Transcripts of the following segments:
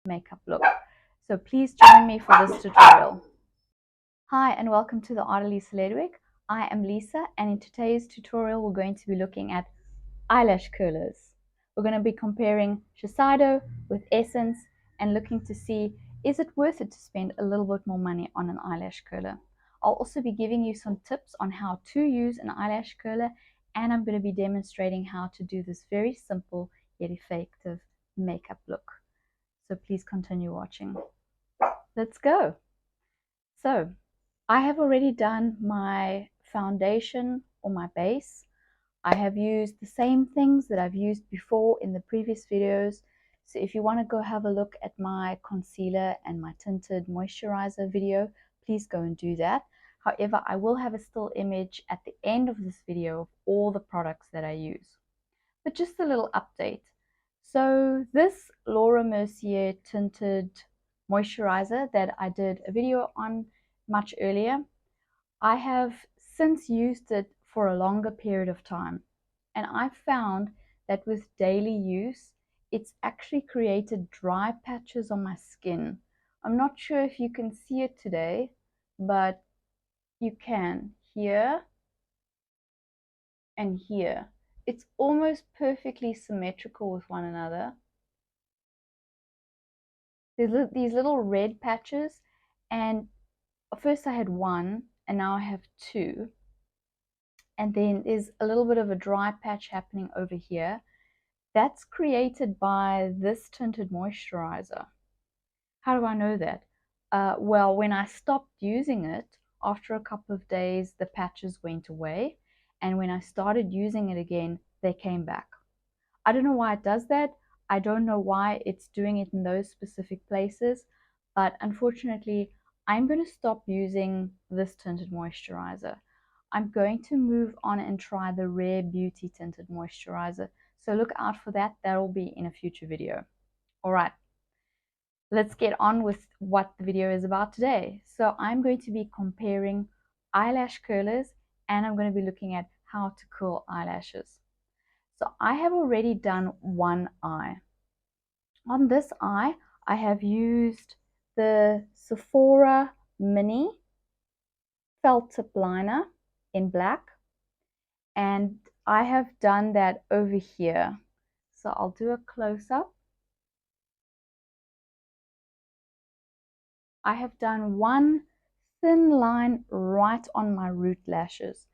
makeup look. So please join me for this tutorial. Hi and welcome to the Art of Lisa Ledwick. I am Lisa, and in today's tutorial we're going to be looking at eyelash curlers. We're going to be comparing Shiseido with Essence and looking to see, is it worth it to spend a little bit more money on an eyelash curler. I'll also be giving you some tips on how to use an eyelash curler, and I'm going to be demonstrating how to do this very simple yet effective makeup look. So please continue watching. Let's go. So I have already done my foundation or my base. I have used the same things that I've used before in the previous videos. So if you want to go have a look at my concealer and my tinted moisturizer video, please go and do that. However, I will have a still image at the end of this video of all the products that I use. But just a little update. So this Laura Mercier tinted moisturizer that I did a video on much earlier, I have since used it for a longer period of time, and I found that with daily use it's actually created dry patches on my skin. I'm not sure if you can see it today, but you can here and here. It's almost perfectly symmetrical with one another. There's these little red patches, and first I had one and now I have two, and then there's a little bit of a dry patch happening over here. That's created by this tinted moisturizer. How do I know that? Well, when I stopped using it, after a couple of days the patches went away, and when I started using it again they came back. I don't know why it does that. I don't know why it's doing it in those specific places, but unfortunately I'm going to stop using this tinted moisturizer. I'm going to move on and try the Rare Beauty tinted moisturizer. So look out for that. That will be in a future video. All right, let's get on with what the video is about today. So I'm going to be comparing eyelash curlers, and I'm going to be looking at how to curl eyelashes. So I have already done one eye. On this eye, I have used the Sephora Mini Felt Tip Liner in black, and I have done that over here. So I'll do a close-up. I have done one thin line right on my root lashes.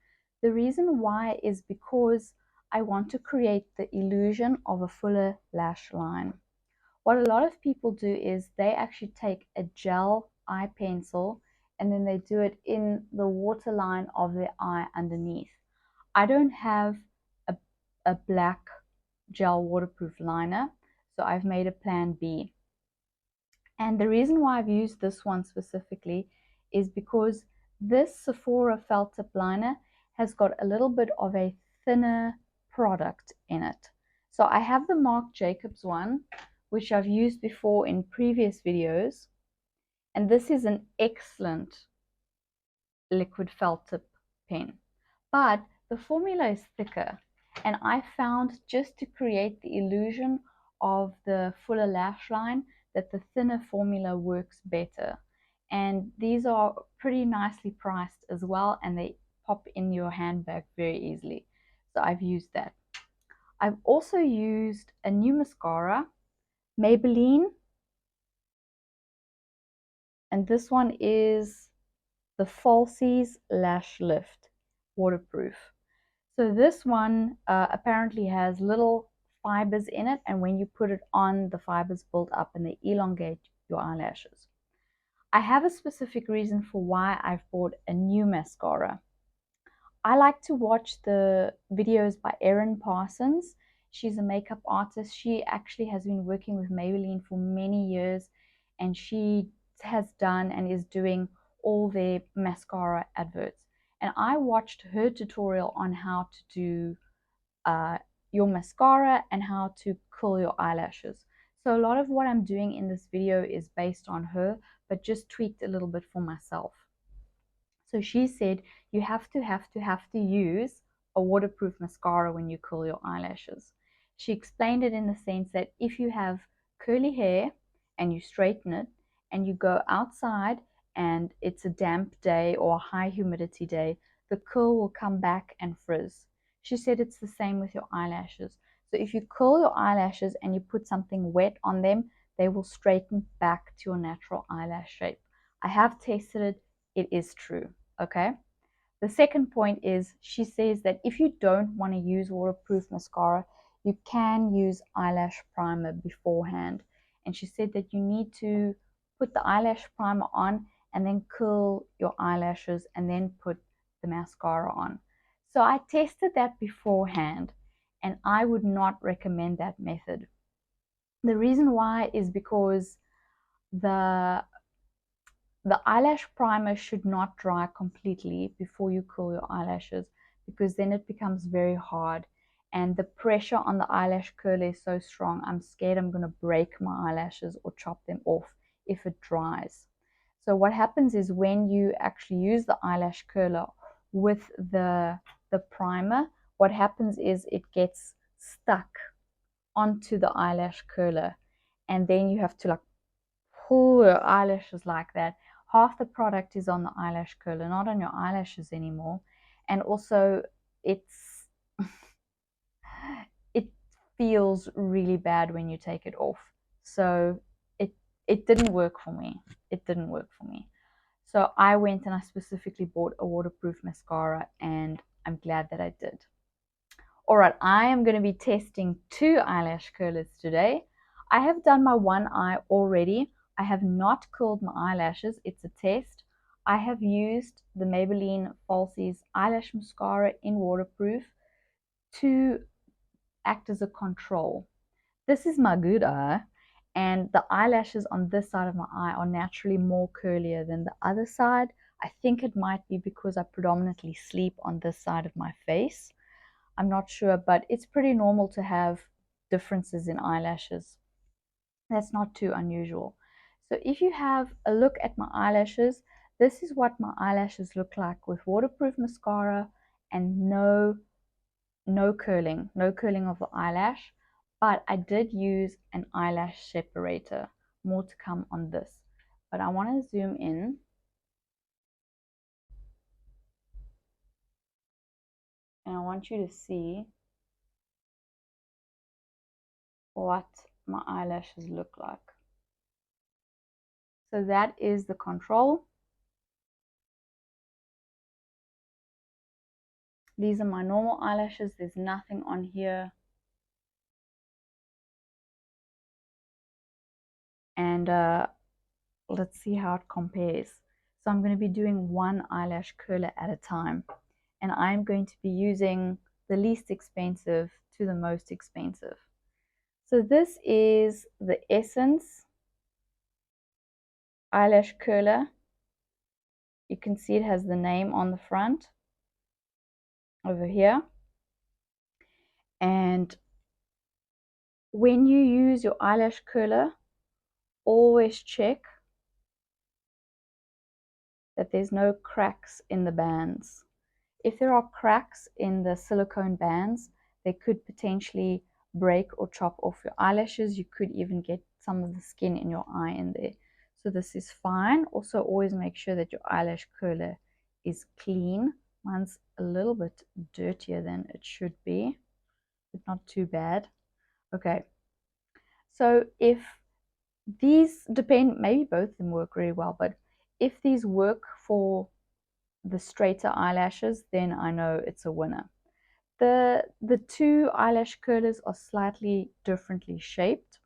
The reason why is because I want to create the illusion of a fuller lash line. What a lot of people do is they actually take a gel eye pencil and then they do it in the waterline of their eye underneath. I don't have a black gel waterproof liner, so I've made a plan B. And the reason why I've used this one specifically is because this Sephora Felt Tip Liner has got a little bit of a thinner product in it. So I have the Marc Jacobs one, which I've used before in previous videos, and this is an excellent liquid felt tip pen, but the formula is thicker, and I found just to create the illusion of the fuller lash line that the thinner formula works better. And these are pretty nicely priced as well, and they pop in your handbag very easily. So I've used that. I've also used a new mascara, Maybelline, and this one is the Falsies Lash Lift Waterproof. So this one apparently has little fibers in it, and when you put it on, the fibers build up and they elongate your eyelashes. I have a specific reason for why I've bought a new mascara. I like to watch the videos by Erin Parsons. She's a makeup artist. She actually has been working with Maybelline for many years, and she has done and is doing all their mascara adverts. And I watched her tutorial on how to do your mascara and how to curl your eyelashes. So a lot of what I'm doing in this video is based on her, but just tweaked a little bit for myself. So she said you have to use a waterproof mascara when you curl your eyelashes. She explained it in the sense that if you have curly hair and you straighten it and you go outside and it's a damp day or a high humidity day, the curl will come back and frizz. She said it's the same with your eyelashes. So if you curl your eyelashes and you put something wet on them, they will straighten back to your natural eyelash shape. I have tested it. It is true. Okay. The second point is she says that if you don't want to use waterproof mascara, you can use eyelash primer beforehand. And she said that you need to put the eyelash primer on and then curl your eyelashes and then put the mascara on. So I tested that beforehand and I would not recommend that method. The reason why is because the eyelash primer should not dry completely before you curl your eyelashes, because then it becomes very hard and the pressure on the eyelash curler is so strong. I'm scared I'm going to break my eyelashes or chop them off if it dries. So what happens is when you actually use the eyelash curler with the primer, what happens is it gets stuck onto the eyelash curler and then you have to like pull your eyelashes like that. Half the product is on the eyelash curler, not on your eyelashes anymore. And also it's it feels really bad when you take it off. So it didn't work for me. It didn't work for me. So I went and I specifically bought a waterproof mascara and I'm glad that I did. All right, I am going to be testing 2 eyelash curlers today. I have done my one eye already. I have not curled my eyelashes. It's a test. I have used the Maybelline Falsies eyelash mascara in waterproof to act as a control. This is my good eye, and the eyelashes on this side of my eye are naturally more curlier than the other side. I think it might be because I predominantly sleep on this side of my face. I'm not sure, but it's pretty normal to have differences in eyelashes. That's not too unusual. So if you have a look at my eyelashes, this is what my eyelashes look like with waterproof mascara and no curling of the eyelash. But I did use an eyelash separator. More to come on this. But I want to zoom in. And I want you to see what my eyelashes look like. So that is the control. These are my normal eyelashes. There's nothing on here. And let's see how it compares. So I'm going to be doing one eyelash curler at a time. And I'm going to be using the least expensive to the most expensive. So this is the Essence eyelash curler. You can see it has the name on the front over here. And when you use your eyelash curler, always check that there's no cracks in the bands. If there are cracks in the silicone bands, they could potentially break or chop off your eyelashes. You could even get some of the skin in your eye in there. So this is fine. Also, always make sure that your eyelash curler is clean. Mine's a little bit dirtier than it should be, but not too bad. Okay. So if these depend, maybe both of them work really well, but if these work for the straighter eyelashes, then I know it's a winner. The 2 eyelash curlers are slightly differently shaped.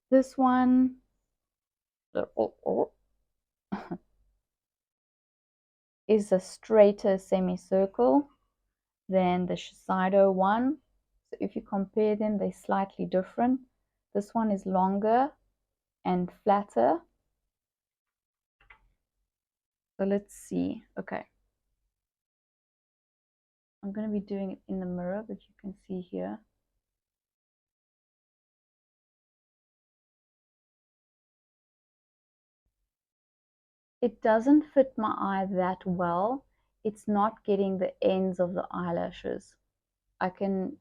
This one is a straighter semicircle than the Shiseido one. So if you compare them, they're slightly different. This one is longer and flatter. So let's see. Okay. I'm going to be doing it in the mirror, but you can see here. It doesn't fit my eye that well. It's not getting the ends of the eyelashes. I can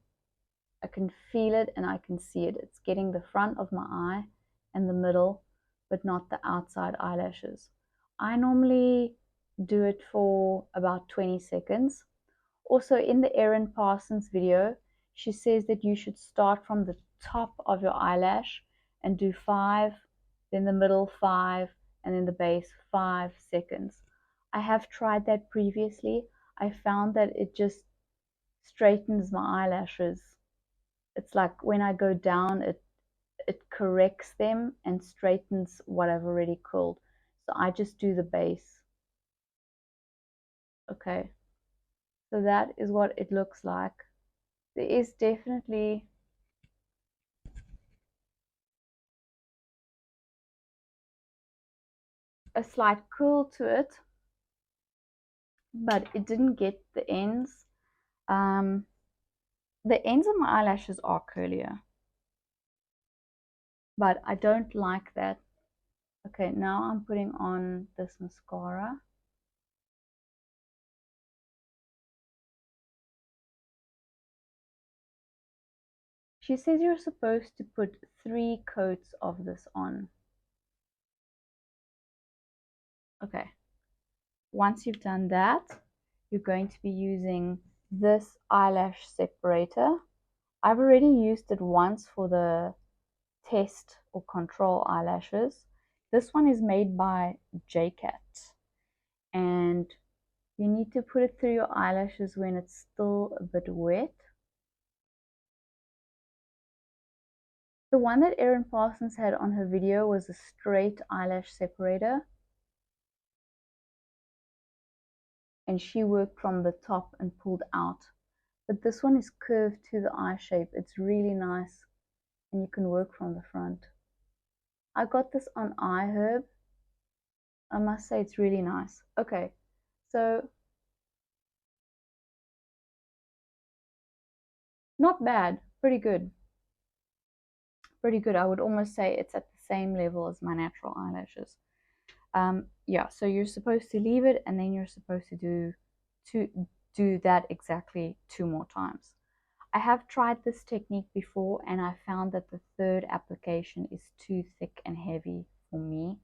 feel it and I can see it. It's getting the front of my eye and the middle, but not the outside eyelashes. I normally do it for about 20 seconds. Also, in the Erin Parsons video, she says that you should start from the top of your eyelash and do 5, then the middle 5, and then the base 5 seconds. I have tried that previously. I found that it just straightens my eyelashes. It's like when I go down, it corrects them and straightens what I've already curled. So I just do the base. Okay, so that is what it looks like. There is definitely a slight curl to it, but it didn't get the ends. The ends of my eyelashes are curlier, but I don't like that. Okay, now I'm putting on this mascara. She says you're supposed to put 3 coats of this on. Okay, once you've done that, you're going to be using this eyelash separator. I've already used it once for the test or control eyelashes. This one is made by JCat, and you need to put it through your eyelashes when it's still a bit wet. The one that Erin Parsons had on her video was a straight eyelash separator, and she worked from the top and pulled out. But this one is curved to the eye shape. It's really nice, and you can work from the front. I got this on iHerb. I must say it's really nice. Okay, so not bad, pretty good. Pretty good. I would almost say it's at the same level as my natural eyelashes. Yeah, so you're supposed to leave it, and then you're supposed to do that exactly 2 more times. I have tried this technique before, and I found that the third application is too thick and heavy for me,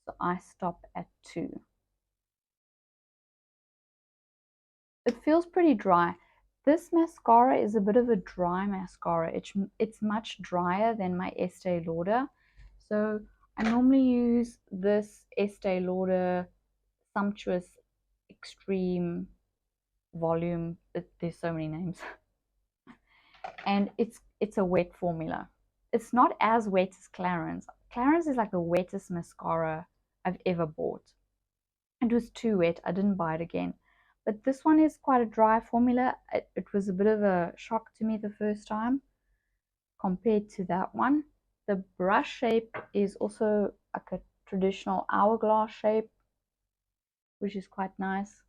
so I stop at 2. It feels pretty dry. This mascara is a bit of a dry mascara. It's much drier than my Estee Lauder. So I normally use this Estee Lauder Sumptuous Extreme Volume. There's so many names. And it's a wet formula. It's not as wet as Clarins. Clarins is like the wettest mascara I've ever bought. It was too wet. I didn't buy it again. But this one is quite a dry formula. It was a bit of a shock to me the first time compared to that one. The brush shape is also like a traditional hourglass shape, which is quite nice.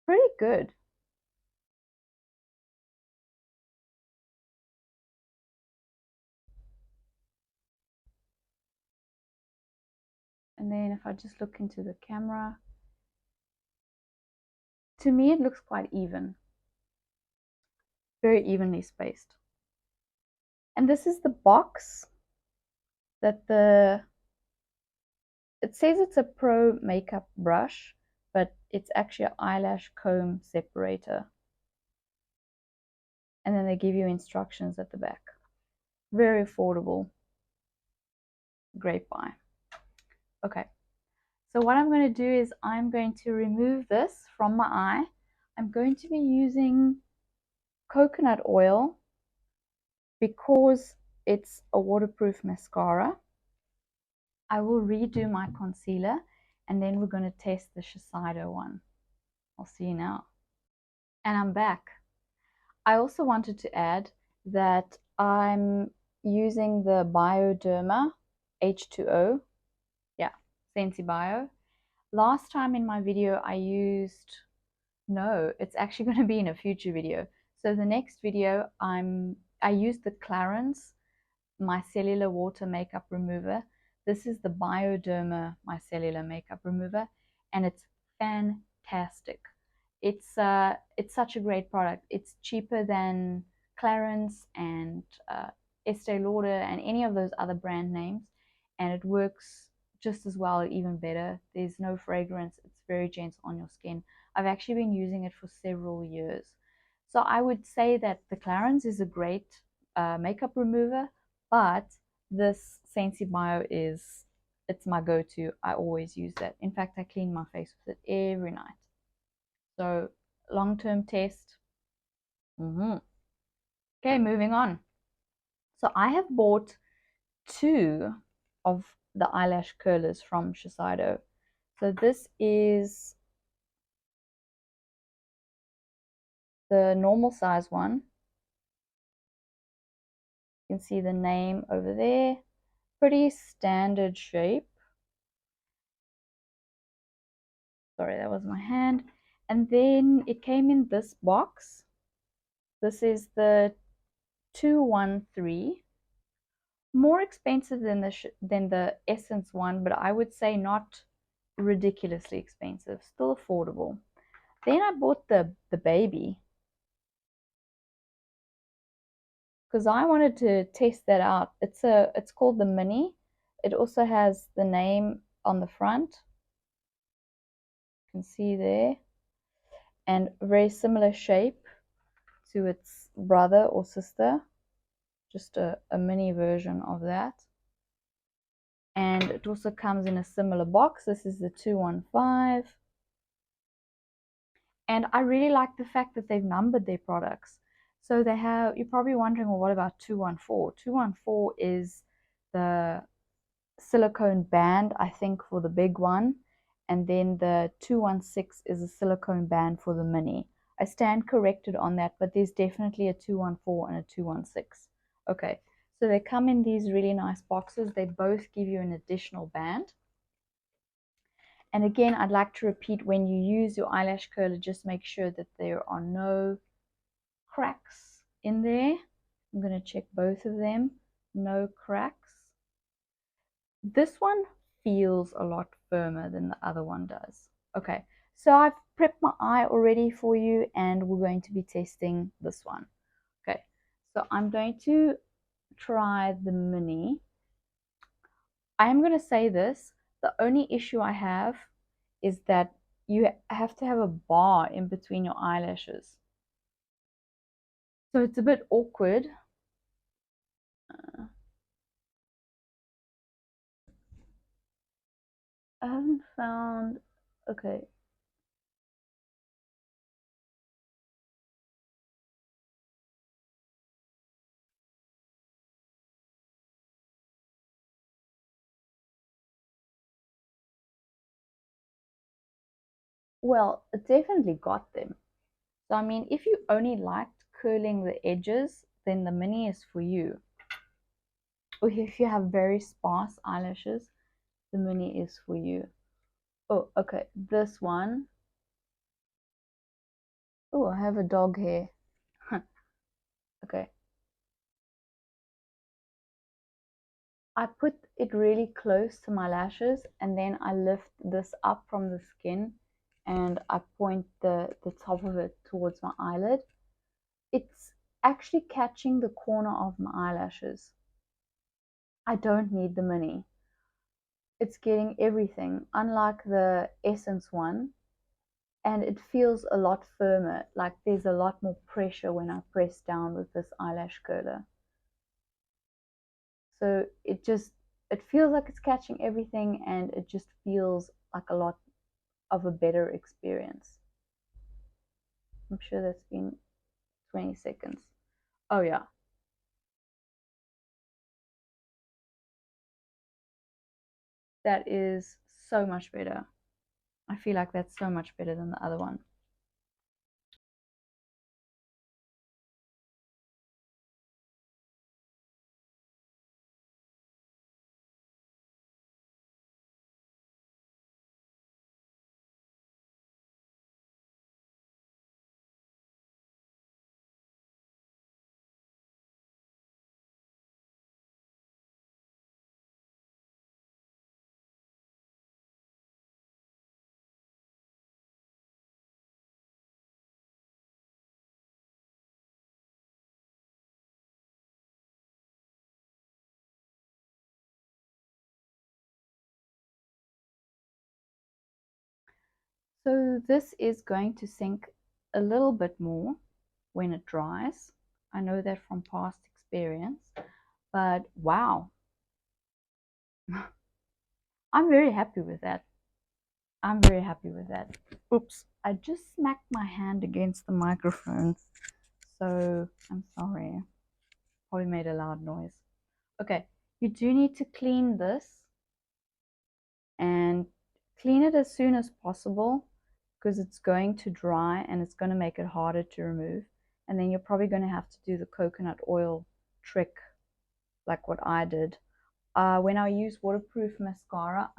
Pretty good. And then if I just look into the camera, to me it looks quite even. Very evenly spaced. And this is the box that it says it's a pro makeup brush, but it's actually an eyelash comb separator. And then they give you instructions at the back. Very affordable. Great buy. Okay, so what I'm going to do is I'm going to remove this from my eye. I'm going to be using coconut oil because it's a waterproof mascara. I will redo my concealer, and then we're going to test the Shiseido one. I'll see you now. And I'm back. I also wanted to add that I'm using the Bioderma H2O. Yeah, Sensi Bio. Last time in my video I used No, it's actually going to be in a future video. So the next video, I use the Clarins micellar water makeup remover. This is the Bioderma micellar makeup remover, and it's fantastic. It's such a great product. It's cheaper than Clarins and Estee Lauder and any of those other brand names, and it works just as well, even better. There's no fragrance. It's very gentle on your skin. I've actually been using it for several years. So I would say that the Clarins is a great makeup remover, but this Sensi Bio it's my go-to. I always use that. In fact, I clean my face with it every night. So long-term test. Okay, moving on. So I have bought two of the eyelash curlers from Shiseido. So this is the normal size one. You can see the name over there. Pretty standard shape. Sorry, that was my hand. And then it came in this box. This is the 213. More expensive than the Essence one, but I would say not ridiculously expensive, still affordable. Then I bought the baby because I wanted to test that out. It's called the Mini. It also has the name on the front. You can see there, and a very similar shape to its brother or sister, just a mini version of that. And it also comes in a similar box. This is the 215. And I really like the fact that they've numbered their products. So they have, you're probably wondering, well, what about 214? 214 is the silicone band, I think, for the big one. And then the 216 is a silicone band for the mini. I stand corrected on that, but there's definitely a 214 and a 216. Okay, so they come in these really nice boxes. They both give you an additional band. And again, I'd like to repeat, when you use your eyelash curler, just make sure that there are no cracks in there. I'm going to check both of them. No cracks. This one feels a lot firmer than the other one does. Okay, so I've prepped my eye already for you, and we're going to be testing this one. Okay, so I'm going to try the mini. I am going to say this, the only issue I have is that you have to have a bar in between your eyelashes. So it's a bit awkward. I haven't found, okay. Well, it definitely got them. So, I mean, if you only liked curling the edges, then the mini is for you. Or if you have very sparse eyelashes, the mini is for you. Oh, okay, this one. Oh, I have a dog hair. Okay. I put it really close to my lashes, and then I lift this up from the skin and I point the top of it towards my eyelid. It's actually catching the corner of my eyelashes. I don't need the mini. It's getting everything, unlike the Essence one, and it feels a lot firmer, like there's a lot more pressure when I press down with this eyelash curler. So it feels like it's catching everything, and it just feels like a lot of a better experience. I'm sure that's been 20 seconds. Oh yeah. That is so much better. I feel like that's so much better than the other one. So this is going to sink a little bit more when it dries. I know that from past experience, but wow, I'm very happy with that. I'm very happy with that. Oops, I just smacked my hand against the microphone, so I'm sorry. Probably made a loud noise. Okay, you do need to clean this and clean it as soon as possible because it's going to dry and it's going to make it harder to remove. And then you're probably going to have to do the coconut oil trick like what I did. When I use waterproof mascara,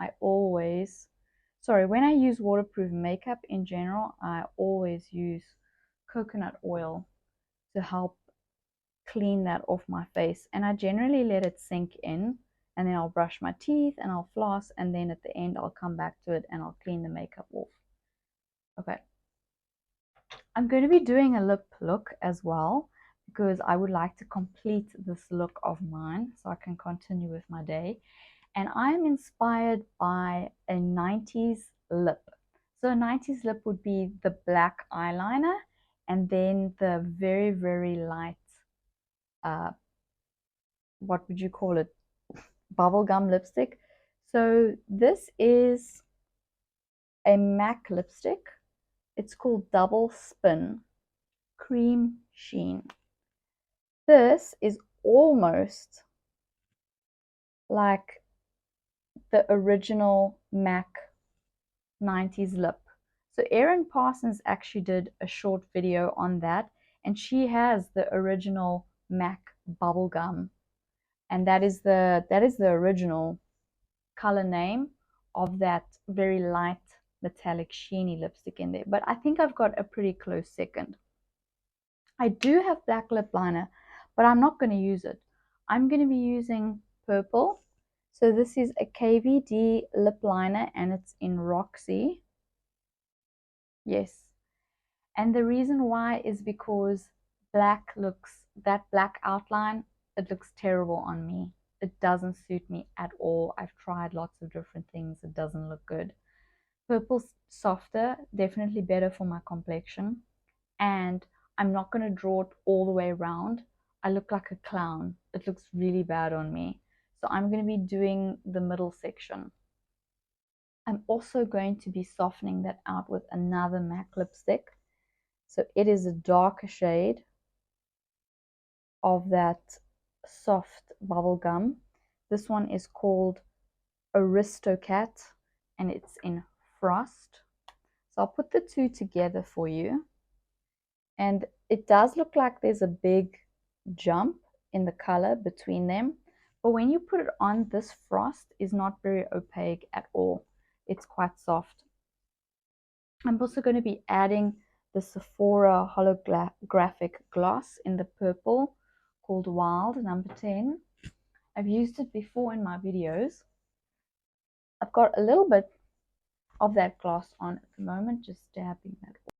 when I use waterproof makeup in general, I always use coconut oil to help clean that off my face. And I generally let it sink in, and then I'll brush my teeth and I'll floss, and then at the end I'll come back to it and I'll clean the makeup off. Okay. I'm going to be doing a lip look as well because I would like to complete this look of mine so I can continue with my day. And I'm inspired by a 90s lip. So a 90s lip would be the black eyeliner and then the very, very light, what would you call it? Bubblegum lipstick. So this is a MAC lipstick. It's called Double Spin Cream Sheen. This is almost like the original MAC 90s lip. So Erin Parsons actually did a short video on that, and she has the original MAC bubblegum, and that is the original color name of that very light metallic sheeny lipstick in there. But I think I've got a pretty close second. I do have black lip liner, but I'm not going to use it. I'm going to be using purple. So this is a KVD lip liner and it's in Roxy. Yes. And the reason why is because that black outline, it looks terrible on me. It doesn't suit me at all. I've tried lots of different things. It doesn't look good. Purple's softer, definitely better for my complexion. And I'm not going to draw it all the way around. I look like a clown. It looks really bad on me. So I'm going to be doing the middle section. I'm also going to be softening that out with another MAC lipstick. So it is a darker shade of that soft bubblegum. This one is called Aristocat and it's in Frost. So I'll put the two together for you. And it does look like there's a big jump in the color between them. But when you put it on, this Frost is not very opaque at all. It's quite soft. I'm also going to be adding the Sephora holographic gloss in the purple called Wild number 10. I've used it before in my videos. I've got a little bit of that gloss on at the moment, just dabbing that off.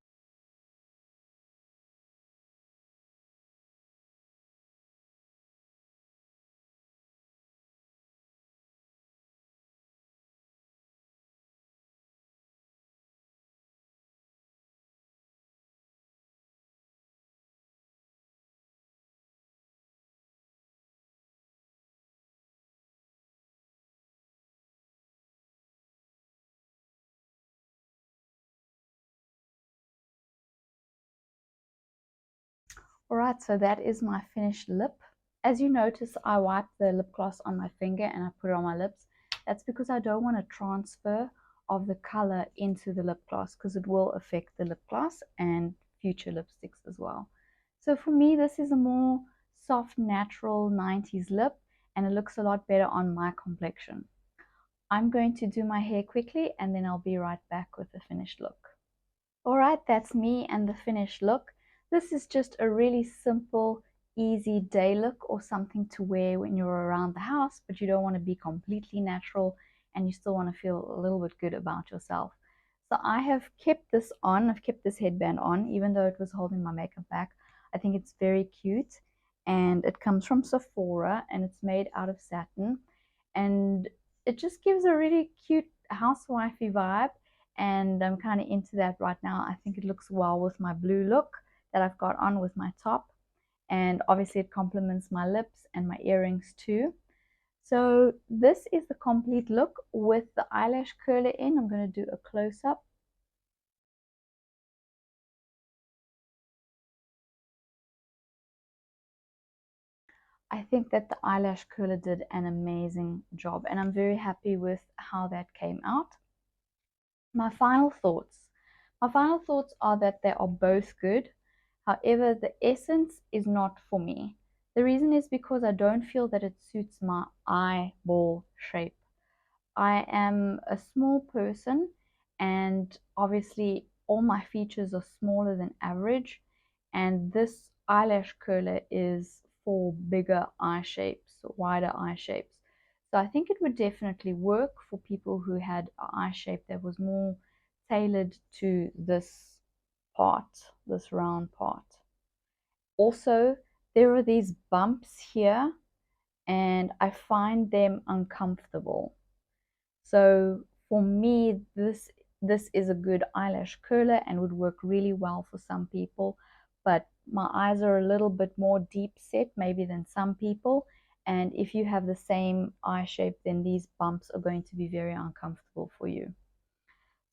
Alright, so that is my finished lip. As you notice, I wiped the lip gloss on my finger and I put it on my lips. That's because I don't want a transfer of the color into the lip gloss because it will affect the lip gloss and future lipsticks as well. So for me, this is a more soft, natural 90s lip and it looks a lot better on my complexion. I'm going to do my hair quickly and then I'll be right back with the finished look. Alright, that's me and the finished look. This is just a really simple, easy day look or something to wear when you're around the house, but you don't want to be completely natural and you still want to feel a little bit good about yourself. So I have kept this on, I've kept this headband on, even though it was holding my makeup back. I think it's very cute and it comes from Sephora and it's made out of satin and it just gives a really cute housewifey vibe. and I'm kind of into that right now. I think it looks well with my blue look that I've got on with my top, and obviously it complements my lips and my earrings too. So this is the complete look with the eyelash curler in. I'm going to do a close-up. I think that the eyelash curler did an amazing job, and I'm very happy with how that came out. My final thoughts. My final thoughts are that they are both good. However, the essence is not for me. The reason is because I don't feel that it suits my eyeball shape. I am a small person, and obviously all my features are smaller than average, and this eyelash curler is for bigger eye shapes, wider eye shapes. So I think it would definitely work for people who had an eye shape that was more tailored to this part, this round part. Also, there are these bumps here, and I find them uncomfortable. So for me, this is a good eyelash curler and would work really well for some people. But my eyes are a little bit more deep set maybe than some people. And if you have the same eye shape, then these bumps are going to be very uncomfortable for you.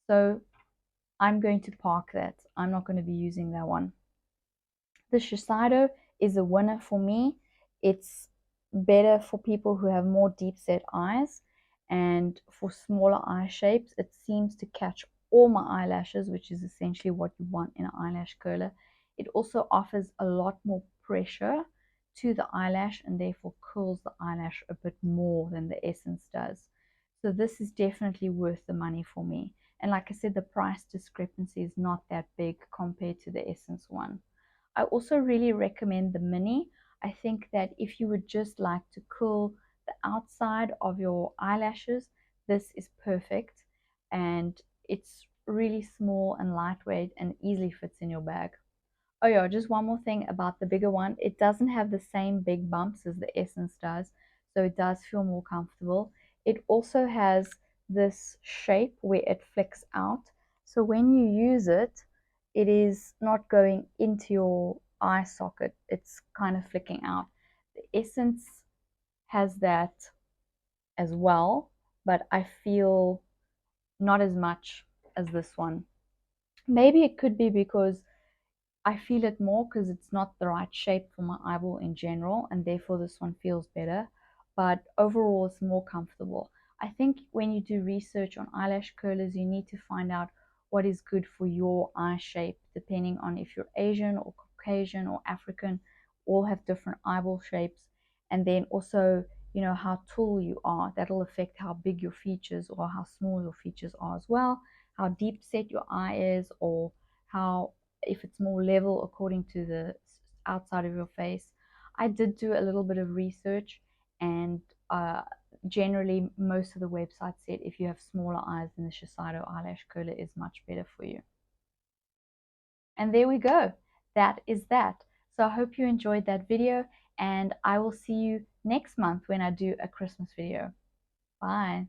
So I'm going to park that. I'm not going to be using that one. The Shiseido is a winner for me. It's better for people who have more deep set eyes, and for smaller eye shapes it seems to catch all my eyelashes, which is essentially what you want in an eyelash curler. It also offers a lot more pressure to the eyelash and therefore curls the eyelash a bit more than the essence does. So this is definitely worth the money for me, and like I said, the price discrepancy is not that big compared to the essence one. I also really recommend the mini. I think that if you would just like to curl the outside of your eyelashes, this is perfect, and it's really small and lightweight and easily fits in your bag. Oh yeah, just one more thing about the bigger one. It doesn't have the same big bumps as the Essence does, so it does feel more comfortable. It also has this shape where it flicks out. So when you use it, it is not going into your eye socket. It's kind of flicking out. The Essence has that as well, but I feel not as much as this one. Maybe it could be because I feel it more because it's not the right shape for my eyeball in general, and therefore this one feels better. But overall, it's more comfortable. I think when you do research on eyelash curlers, you need to find out what is good for your eye shape, depending on if you're Asian or Caucasian or African, all have different eyeball shapes. And then also, how tall you are. That'll affect how big your features or how small your features are as well, how deep set your eye is, or how if it's more level according to the outside of your face. I did do a little bit of research, and generally most of the websites said if you have smaller eyes, then the Shiseido eyelash curler is much better for you. And there we go. That is that. So I hope you enjoyed that video, and I will see you next month when I do a Christmas video. Bye.